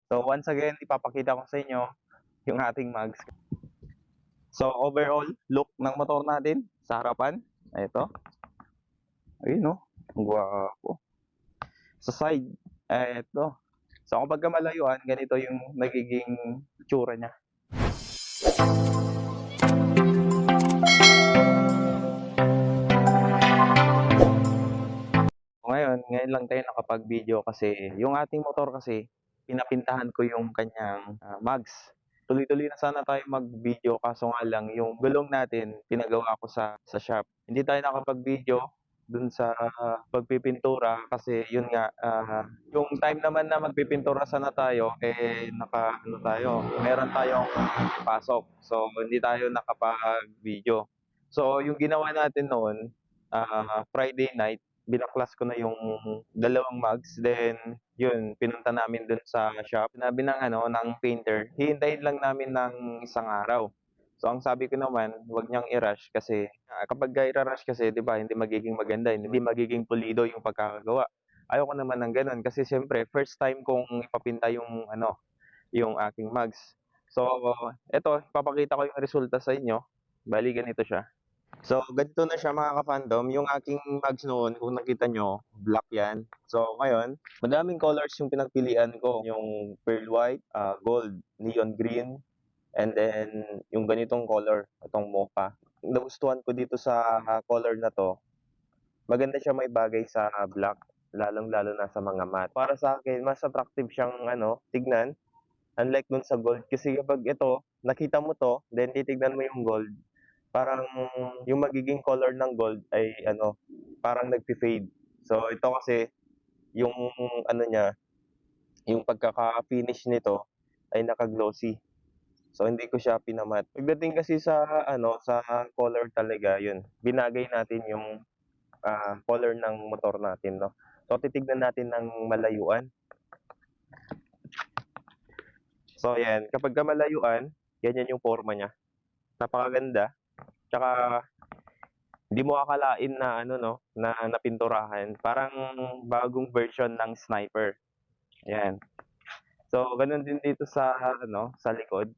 So once again, ipapakita ko sa inyo yung ating mags. So overall look ng motor natin sa harapan, ito. Ayun no, ang gwapo. Sa side, ito. So kapag malayuan, ganito yung nagiging itsura niya. Ngayon lang tayo nakapag-video kasi yung ating motor kasi pinapintahan ko yung kanyang mags. Tuloy-tuloy na sana tayo mag-video kaso nga lang yung gulong natin pinagawa ko sa shop. Hindi tayo nakapag-video dun sa pagpipintura kasi yun nga yung time naman na magpipintura sana tayo ano tayo, meron tayong pasok. So hindi tayo nakapag-video. So yung ginawa natin noon Friday night binaklas ko na yung dalawang mugs, then yun, pinunta namin dun sa shop. Sinabi ng ng painter, hihintayin lang namin ng isang araw. So ang sabi ko naman, wag niyang i-rush kasi kapag i-rush kasi, 'di ba, hindi magiging maganda, hindi magiging pulido yung pagkakagawa. Ayoko naman ng gano'n kasi siyempre first time kong ipapinta yung yung aking mugs. So eto, ipapakita ko yung resulta sa inyo. Bali ganito siya. So, ganito na siya mga ka-fandom. Yung aking mags noon, kung nakita nyo, black yan. So, ngayon, madaming colors yung pinagpilian ko. Yung pearl white, gold, neon green, and then yung ganitong color, itong mocha. Nagustuhan ko dito sa color na to, maganda siya may bagay sa black, lalong-lalo na sa mga matte. Para sa akin, mas attractive siyang tignan, unlike dun sa gold. Kasi kapag ito, nakita mo to, then titignan mo yung gold, parang yung magiging color ng gold ay parang nagfe-fade. So ito kasi yung niya, yung pagkaka-finish nito ay naka-glossy. So hindi ko siya pinamat. Pagdating kasi sa sa color talaga, yun, binagay natin yung color ng motor natin, no. So titignan natin ng malayuan. So yan, kapag malayuan, ganyan yung forma niya. Napakaganda. Tsaka hindi mo akalain na na napinturahan. Parang bagong version ng Sniper, 'yan. So gano'n din dito sa sa likod.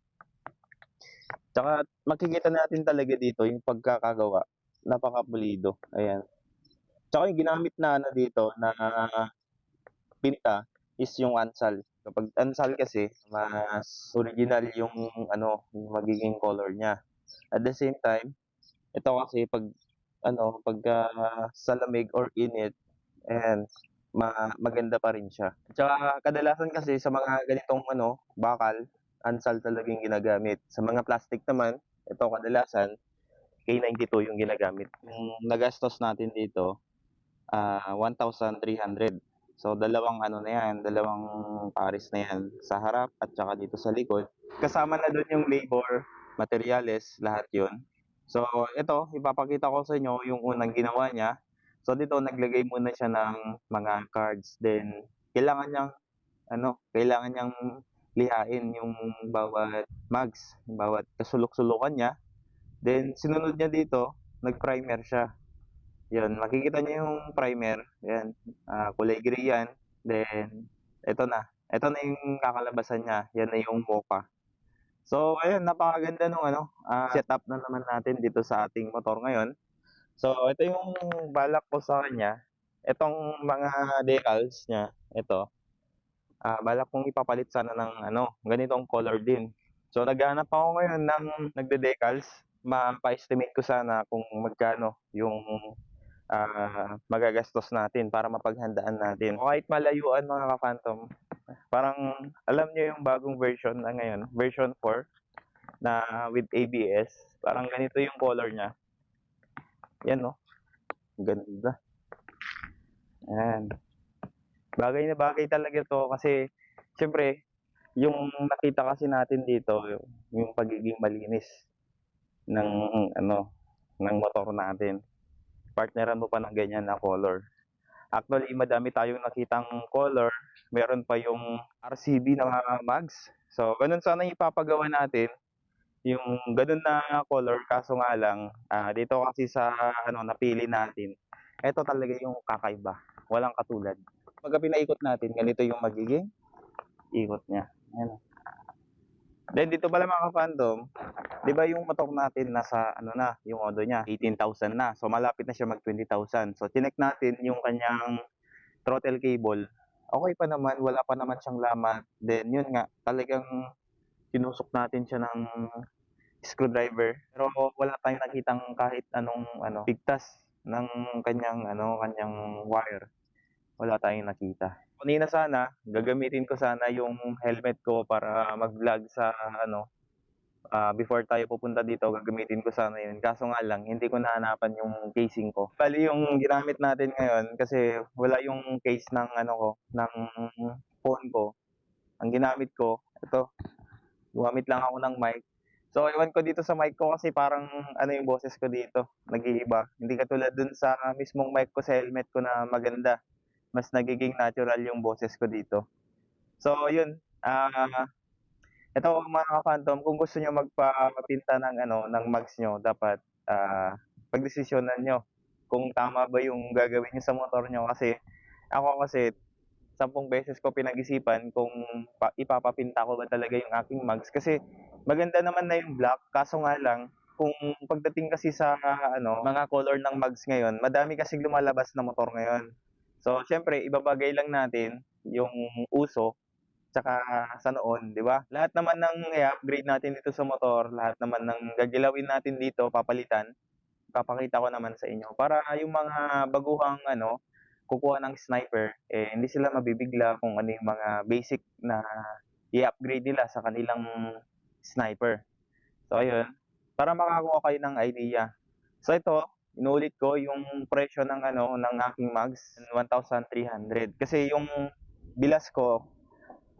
Tsaka makikita natin talaga dito yung pagkakagawa, napakapulido, ayan. Tsaka yung ginamit na dito na pinta is yung Ansal. Kapag Ansal kasi mas original yung yung magiging color niya. At the same time, ito kasi pagka sa lamig or init, ayan, maganda pa rin siya. Tsaka kadalasan kasi sa mga ganitong bakal, Ansal talaga yung ginagamit. Sa mga plastic naman, ito kadalasan K92 yung ginagamit. Yung nagastos natin dito, 1,300. So dalawang na yan, dalawang pares na yan sa harap at saka dito sa likod. Kasama na dun yung labor, materyales, lahat yun. So ito, ipapakita ko sa inyo yung unang ginawa niya. So dito naglagay muna siya ng mga cards, then kailangan niyang kailangan niyang lihain yung bawat mags, yung bawat kasulok-sulukan niya. Then sinunod niya dito, nag-primer siya. 'Yun, makikita niyo yung primer, 'yan, kulay gray 'yan. Then eto na yung kakalabasan niya, 'yan na yung mocha. So ayun, napakaganda nung setup na naman natin dito sa ating motor ngayon. So ito yung balak ko sa kanya, etong mga decals niya, ito, balak kong ipapalit sana ng ganitong color din. So naghahanap ako ngayon ng nagde-decals, mapa-estimate ko sana kung magkano yung magagastos natin para mapaghandaan natin. O kahit malayuan mga ka-Phantom, parang alam niyo yung bagong version na ngayon, version 4 na with ABS, parang ganito yung color niya. Yan no, ganda. Ayan. Bagay na bagay talaga to kasi siyempre yung nakita kasi natin dito yung pagiging malinis ng ng motor natin. Partneran mo pa ng ganyan na color. Actually, madami tayong nakitang color. Meron pa yung RCB na mga mags. So, ganun sana yung ipapagawa natin, yung ganun na color. Kaso nga lang, dito kasi sa napili natin, eto talaga yung kakaiba. Walang katulad. Pagka pinaikot natin, ganito yung magiging ikot niya. Ayan, oh. Then dito pala mga ka-Phantom, 'di ba yung motor natin nasa ano na, yung odo niya 18,000 na. So malapit na siya mag 20,000. So chineck natin yung kanyang throttle cable. Okey pa naman, wala pa naman siyang lamat. Then yun nga, talagang tinusok natin siya ng screwdriver, pero wala tayong nakitang kahit anong ano, bigtas ng kanyang wire. Wala tayong nakita. Kanina sana, gagamitin ko sana yung helmet ko para mag-vlog sa ano, before tayo pupunta dito gagamitin ko sana yun, kaso nga lang hindi ko nahanapan yung casing ko. Bale yung ginamit natin ngayon kasi wala yung case ng ano ko, ng phone ko. Ang ginamit ko, ito, gumamit lang ako ng mic. So ewan ko dito sa mic ko kasi parang ano yung boses ko dito, nag-iiba. Hindi katulad dun sa mismong mic ko sa helmet ko na maganda, mas nagiging natural yung boses ko dito. So yun, eto mga ka-Phantom, kung gusto niyo magpapinta ng ano, ng mags niyo dapat, pagdesisyonan niyo kung tama ba yung gagawin niyo sa motor niyo. Kasi ako kasi 10 beses ko pinag-isipan kung ipapapinta ko ba talaga yung aking mags kasi maganda naman na yung black, kaso nga lang kung pagdating kasi sa ano, mga color ng mags ngayon, madami kasing lumalabas na motor ngayon. So siyempre ibabagay lang natin yung uso tsaka sa noon, 'di ba? Lahat naman ng i-upgrade natin dito sa motor, lahat naman ng gagawin natin dito papalitan, ipapakita ko naman sa inyo para yung mga baguhang ano, kukuha ng sniper, eh, hindi sila mabibigla kung ano yung mga basic na i-upgrade nila sa kanilang sniper. So ayun, para makakuha kayo ng idea. So ito, inuulit ko yung presyo ng ano, ng aking mags, 1,300. Kasi yung bilas ko,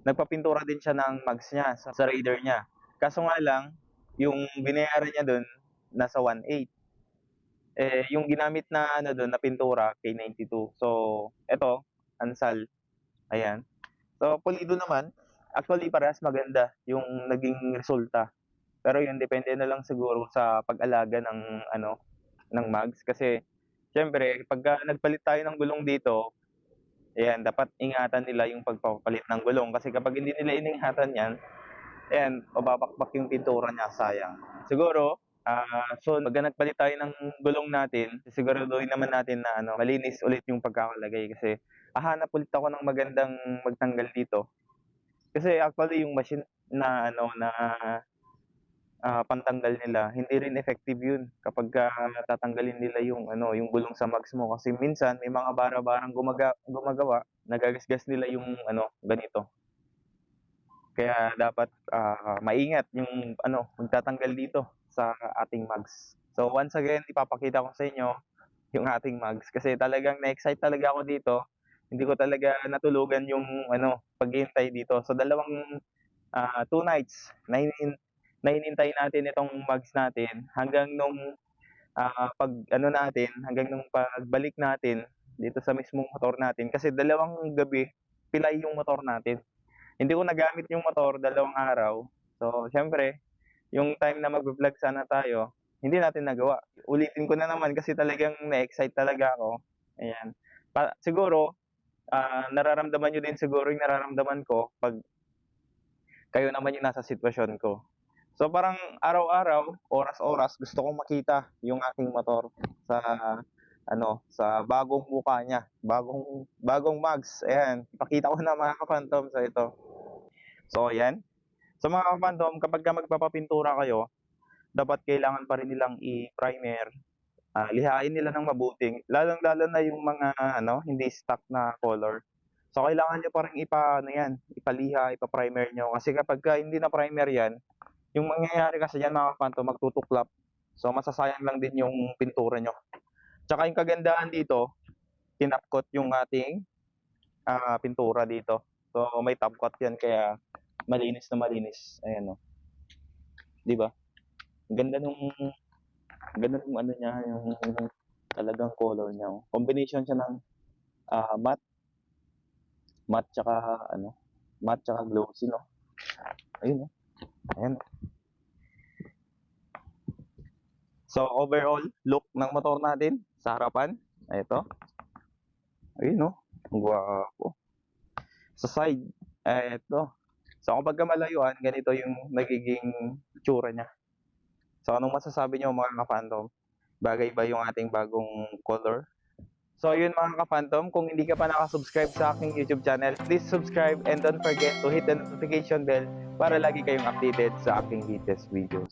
nagpapintura din siya ng mags niya sa Raider niya. Kaso nga lang, yung binayaran niya dun, nasa 1,800. Eh, yung ginamit na ano dun, na pintura, K92. So, eto, Ansal, ayan. So, pulido naman. Actually, parehas maganda yung naging resulta. Pero yun, depende na lang siguro sa pag-alaga ng ano, ng mags. Kasi, siyempre, pagka nagpalit tayo ng gulong dito, ayan, dapat ingatan nila yung pagpapalit ng gulong. Kasi kapag hindi nila iningatan yan, ayan, mababakbak yung pintura niya, sayang. Siguro, soon pagka nagpalit tayo ng gulong natin, sisiguraduhin naman natin na ano, malinis ulit yung pagkakalagay kasi hahanap ulit ako ng magandang magtanggal dito. Kasi actually yung machine na ano, na, pantanggal nila, hindi rin effective yun kapagka tatanggalin nila yung ano, yung gulong sa mags mo. Kasi minsan may mga bara-barang gumagawa, nagagasgas nila yung ano, ganito. Kaya dapat, maingat yung ano, magtatanggal dito sa ating mags. So once again, ipapakita ko sa inyo yung ating mags kasi talagang na-excite talaga ako dito. Hindi ko talaga natulugan yung ano, paghihintay dito. So 2 nights na na hinintay natin itong mags natin hanggang nung, pag-ano natin, hanggang nung pagbalik natin dito sa mismong motor natin kasi 2 gabi pilay yung motor natin. Hindi ko nagamit yung motor 2 araw. So, siyempre yung time na magvo-vlog sana tayo, hindi natin nagawa. Ulitin ko na naman kasi talagang na-excite talaga ako, ayan. Siguro, nararamdaman niyo din siguro yung nararamdaman ko 'pag kayo naman yung nasa sitwasyon ko. So, parang araw-araw, oras-oras gusto kong makita yung aking motor sa ano, sa bagong mukha niya, bagong bagong mags, ayan. Ipakita ko na mga ka-Phantom, so ito. So, ayan. Sa mga ka-Phantom, kapagka magpapapintura kayo, dapat kailangan pa rin nilang i-primer, lihain nila ng mabuti, lalong-lalo na yung mga ano, hindi stock na color. So, kailangan niyo pa ring ipa-ano 'yan, ipaliha, ipa-primer niyo kasi kapagka hindi na primer 'yan, yung mangyayari kasi diyan mga ka-Phantom, magtutuklap. So, masasayang lang din yung pintura niyo. Tsaka yung kagandahan dito, tinap coat yung ating, pintura dito. So, may top coat 'yan kaya malinis na malinis, ayan, oh, 'di ba? Ang ganda nung ano niya, yung talagang color niya, oh. Combination siya ng, matte, matte tsaka ano, matte tsaka glossy 'no. Ayun, oh, ayan. So, overall look ng motor natin sa harapan, ito, ayun, oh, ang gwapo. Sa side, eto, So kapagka malayuan, ganito yung nagiging itsura niya. So anong masasabi niyo mga ka-Phantom? Bagay ba yung ating bagong color? So yun mga ka-Phantom, kung hindi ka pa naka-subscribe sa aking YouTube channel, please subscribe and don't forget to hit the notification bell para lagi kayong updated sa aking latest videos.